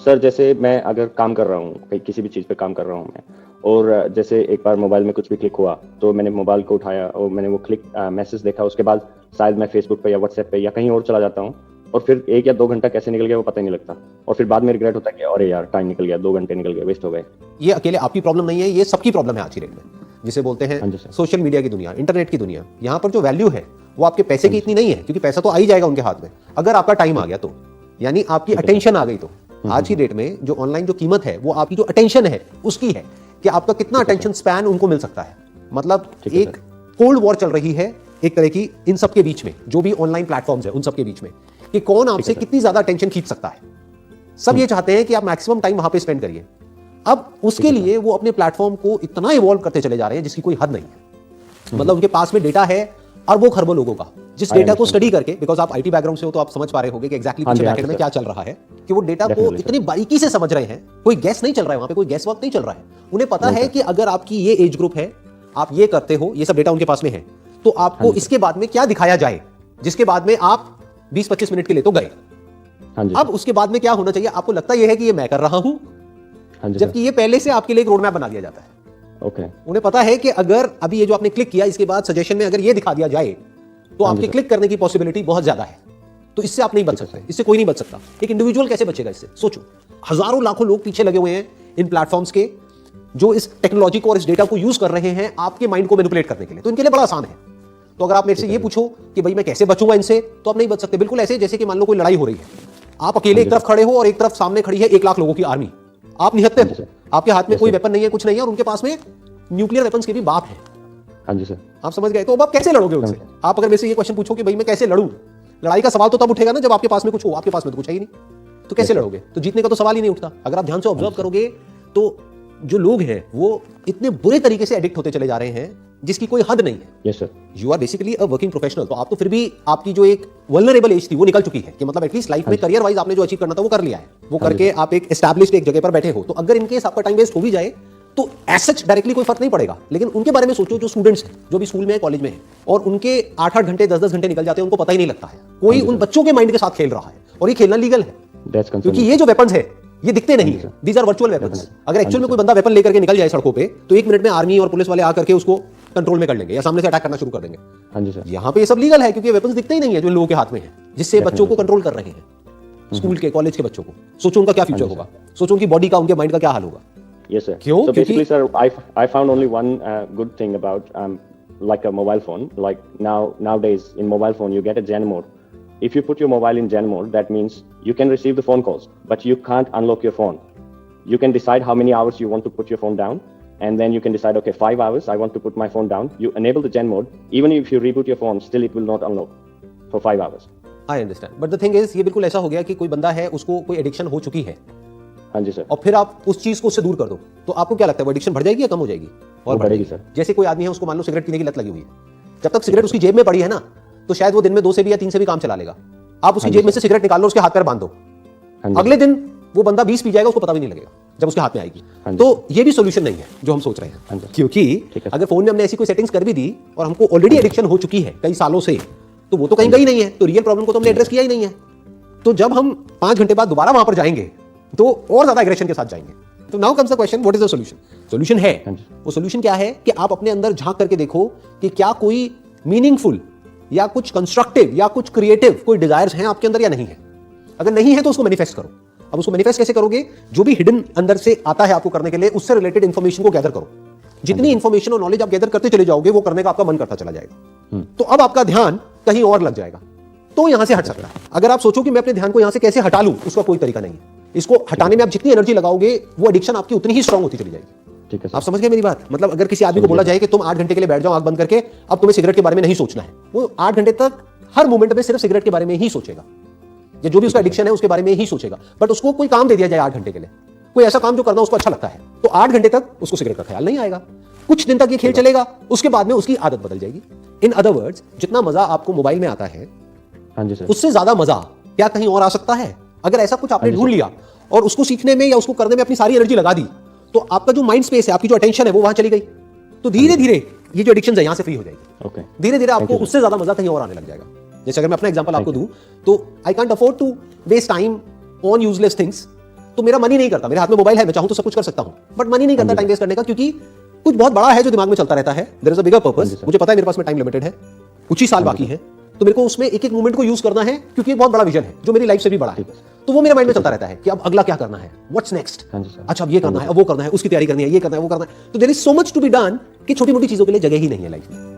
Sir जैसे मैं अगर काम कर रहा हूँ, कहीं किसी भी चीज़ पे काम कर रहा हूँ मैं, और जैसे एक बार मोबाइल में कुछ भी क्लिक हुआ, तो मैंने मोबाइल को उठाया और मैंने वो मैसेज देखा, उसके बाद शायद मैं फेसबुक पे या व्हाट्सएप पे या कहीं और चला जाता हूँ, और फिर 1 या 2 घंटा कैसे निकल गया वो पता ही नहीं लगता, और फिर बाद में रिग्रेट होता है कि अरे यार टाइम निकल गया, 2 घंटे निकल गए, वेस्ट हो गए। ये अकेले आपकी प्रॉब्लम नहीं है, ये सबकी प्रॉब्लम है आज की डेट में, जिसे बोलते हाँ हैं जी सर। सोशल मीडिया की दुनिया, इंटरनेट की दुनिया। यहाँ पर जो वैल्यू है वो आपके पैसे की इतनी नहीं है, क्योंकि पैसा तो आ ही जाएगा उनके हाथ में, अगर आपका टाइम आ गया तो, यानी आपकी अटेंशन आ गई तो। आज की डेट में जो ऑनलाइन जो कीमत है वो आपकी जो अटेंशन है उसकी है, कि आपका कितना अटेंशन स्पैन उनको मिल सकता है। मतलब एक कोल्ड वॉर चल रही है एक तरह की इन सब के बीच में, जो भी ऑनलाइन प्लेटफॉर्म्स है उन सब के बीच में, कि कौन आपसे कितनी ज्यादा अटेंशन खींच सकता है। सब ये चाहते हैं कि आप मैक्सिमम टाइम वहां पे स्पेंड करिए। अब उसके लिए वो अपने प्लेटफॉर्म को इतना इवॉल्व करते चले जा रहे हैं जिसकी कोई हद नहीं है। मतलब उनके पास में डेटा है अरबों खरबों लोगों का, जिस डेटा को स्टडी करके, बिकॉज आप आईटी बैकग्राउंड से हो तो आप समझ पा रहे होंगे कि एग्जैक्टली पीछे बैकएंड में क्या चल रहा है, कि वो डेटा को इतनी बारीकी से समझ रहे हैं। कोई गैस नहीं चल रहा है वहां पे, कोई गैस वर्क नहीं चल रहा है। उन्हें पता है कि अगर आपकी ये एज ग्रुप है, आप ये करते हो, ये सब डेटा उनके पास में है, तो आपको इसके बाद में क्या दिखाया जाए, जिसके बाद में आप 20-25 मिनट के लिए तो गए। अब उसके बाद में क्या होना चाहिए, आपको लगता यह है कि ये मैं कर रहा हूं, जबकि ये पहले से आपके लिए एक रोड मैप बना दिया जाता है। उन्हें पता है कि अगर अभी ये जो आपने क्लिक किया, इसके बाद सजेशन में अगर ये दिखा दिया जाए तो आपके क्लिक करने की पॉसिबिलिटी बहुत ज्यादा है। तो इससे आप नहीं बच सकते, इससे कोई नहीं बच सकता। एक इंडिविजुअल कैसे बचेगा इससे? सोचो, हजारों लाखों लोग पीछे लगे हुए हैं इन प्लेटफॉर्म्स के, जो इस टेक्नोलॉजी को और इस डेटा को यूज कर रहे हैं आपके माइंड को मैनिपुलेट करने के लिए। तो इनके लिए बड़ा आसान है। तो अगर आप मेरे से ये पूछो कि भाई मैं कैसे बचूंगा इनसे, तो आप नहीं बच सकते। बिल्कुल ऐसे जैसे कि मान लो कोई लड़ाई हो रही है, आप अकेले एक तरफ खड़े हो और एक तरफ सामने खड़ी है 1 लाख लोगों की आर्मी, आप निहत्थे हो, आपके हाथ में कोई वेपन नहीं है, कुछ नहीं है, और उनके पास में न्यूक्लियर वेपन्स के भी बाप है। हाँ जी सर, आप समझ गए? तो अब आप कैसे लड़ोगे उनसे? आप अगर मेरे से ये क्वेश्चन पूछो कि भाई मैं कैसे लड़ूं, लड़ाई का सवाल तो तब उठेगा ना जब आपके पास में कुछ हो। आपके पास में तो कुछ है ही नहीं, तो कैसे लड़ोगे? तो जीतने का तो सवाल ही नहीं उठता। अगर आप ध्यान से ऑब्जर्व करोगे तो जो लोग हैं वो इतने बुरे तरीके से एडिक्ट होते चले जा रहे हैं जिसकी कोई हद नहीं है। Yes sir. You are basically a working professional, तो आप तो फिर भी आपकी जो एक वल्नरेबल एज थी वो निकल चुकी है, कि मतलब एटलीस्ट लाइफ में करियर वाइज आपने जो अचीव करना था वो कर लिया है, वो करके आप एक एस्टैब्लिश्ड एक जगह पर बैठे हो। तो अगर इनकेस आपका टाइम वेस्ट हो भी जाए तो एज डायरेक्टली कोई फर्क नहीं पड़ेगा। लेकिन उनके बारे में सोचो जो स्टूडेंट्स हैं, जो भी स्कूल में है, कॉलेज में है, और उनके 8-8 घंटे 10-10 घंटे निकल जाते हैं, उनको पता ही नहीं लगता है। कोई उन बच्चों के माइंड के साथ खेल रहा है, और ये खेलना लीगल है, क्योंकि ये जो वेपन्स है ये दिखते नहीं है, दीज आर वर्चुअल वेपन्स। अगर एक्चुअल में कोई बंदा वेपन लेकर के निकल जाए सड़कों पे, तो 1 मिनट में आर्मी और पुलिस वाले आकर के उसको कंट्रोल में कर लेंगे या सामने से अटैक करना शुरू कर देंगे। हाँ जी सर। यहाँ पे ये सब लीगल है क्योंकि वेपन्स दिखते ही नहीं है जो लोगों के हाथ में है, जिससे बच्चों को कंट्रोल कर रहे हैं, स्कूल के, कॉलेज के बच्चों को। सोचो उनका क्या फ्यूचर होगा, सोचो उनकी बॉडी का, उनके माइंड का क्या हाल होगा। Yes sir. क्यों? So basically sir, I found only one good thing about like a mobile phone. Like nowadays in mobile phone you get a Zen mode. If you put your mobile in Zen mode, that means you can receive the phone calls, but you can't unlock your phone. You can decide how many hours you want to put your phone down, and then you can decide, okay, 5 hours I want to put my phone down. You enable the Zen mode. Even if you reboot your phone, still it will not unlock for 5 hours. I understand. But the thing is, ये बिल्कुल ऐसा हो गया कि कोई बंदा है, उसको कोई एडिक्शन हो चुकी है, हाँ जी सर, और फिर आप उस चीज को उससे दूर कर दो, तो आपको क्या लगता है वो एडिक्शन बढ़ जाएगी या कम हो जाएगी? और बढ़ेगी सर। जैसे कोई आदमी है, उसको मान लो सिगरेट पीने की लत लगी हुई है, जब तक सिगरेट उसकी जेब में पड़ी है ना, तो शायद वो दिन में 2 से भी या 3 से भी काम चला लेगा। आप उसकी जेब में से सिगरेट निकाल लो, उसके हाथ पैर बांध दो, अगले दिन वो बंदा 20 पी जाएगा, उसको पता भी नहीं लगेगा जब उसके हाथ में आएगी। तो ये भी सोल्यूशन नहीं है जो हम सोच रहे हैं, क्योंकि अगर फोन में हमने ऐसी कोई सेटिंग्स कर भी दी और हमको ऑलरेडी एडिक्शन हो चुकी है कई सालों से, तो वो तो कहीं गई नहीं है, तो रियल प्रॉब्लम को तो हमने एड्रेस किया ही नहीं है। तो जब हम 5 घंटे बाद दोबारा वहां पर जाएंगे तो और ज्यादा एग्रेशन के साथ जाएंगे। तो now comes the question, what is the solution? Solution है, वो सॉल्यूशन क्या है कि आप अपने अंदर झांक करके देखो कि क्या कोई मीनिंगफुल या कुछ कंस्ट्रक्टिव या कुछ क्रिएटिव कोई डिजायर्स हैं आपके अंदर या नहीं है। अगर नहीं है तो उसको मैनिफेस्ट करो। अब उसको मैनिफेस्ट कैसे करोगे? जो भी हिडन अंदर से आता है आपको करने के लिए, उससे रिलेटेड इंफॉर्मेशन को गैदर करो। जितनी इंफॉर्मेशन और नॉलेज आप गैदर करते चले जाओगे, वो करने का आपका मन करता चला जाएगा। तो अब आपका ध्यान कहीं और लग जाएगा, तो यहां से हट सकता है। अगर आप सोचो कि मैं अपने ध्यान को यहां से कैसे हटा लूं, उसका कोई तरीका नहीं है। इसको हटाने में आप जितनी एनर्जी लगाओगे, वो एडिक्शन आपकी उतनी ही स्ट्रांग होती चली जाएगी। ठीक है सर। आप समझ गए मेरी बात? मतलब अगर किसी आदमी को बोला जाए कि तुम 8 घंटे के लिए बैठ जाओ आंख बंद करके, अब तुम्हें सिगरेट के बारे में नहीं सोचना है, वो 8 घंटे तक हर मोमेंट में सिर्फ सिगरेट के बारे में ही सोचेगा, या जो भी उसका एडिक्शन है उसके बारे में ही सोचेगा। बट उसको कोई काम दे दिया जाए 8 घंटे के लिए, कोई ऐसा काम जो करना उसको अच्छा लगता है, तो 8 घंटे तक उसको सिगरेट का ख्याल नहीं आएगा। कुछ दिन तक ये खेल चलेगा, उसके बाद में उसकी आदत बदल जाएगी। इन अदर वर्ड्स, जितना मजा आपको मोबाइल में आता है, हाँ जी सर, उससे ज्यादा मजा क्या कहीं और आ सकता है? अगर ऐसा कुछ आपने ढूंढ लिया और उसको सीखने में या उसको करने में अपनी सारी एनर्जी लगा दी, तो आपका जो माइंड स्पेस है, आपकी जो अटेंशन है, वो वहां चली गई। तो धीरे धीरे ये जो एडिक्शन है यहां से फ्री हो जाएगी। ओके, धीरे धीरे आपको उससे ज्यादा मजा कहीं और आने लग जाएगा। जैसे अगर मैं अपना एग्जांपल आपको दूं, तो I can't afford to waste time on useless things, तो मेरा मन ही नहीं करता, मेरे हाथ में मोबाइल है, मैं चाहूं तो सब कुछ कर सकता हूं, बट मन ही नहीं करता टाइम वेस्ट करने का, क्योंकि कुछ बहुत बड़ा है जो दिमाग में चलता रहता है। There is a bigger purpose, मुझे पता है मेरे पास में टाइम लिमिटेड है, कुछ ही साल बाकी है, तो मेरे को उसमें एक एक मोमेंट को यूज करना है, क्योंकि एक बहुत बड़ा विजन है जो मेरी लाइफ से भी बड़ा है। तो वो मेरे माइंड में चलता रहता है कि अब अगला क्या करना है, व्हाट्स नेक्स्ट, अच्छा अब ये करना है, अब वो करना है, उसकी तैयारी करनी है, ये करना है, वो करना है। तो there is so much to be done कि छोटी मोटी चीजों के लिए जगह ही नहीं है लाइफ में।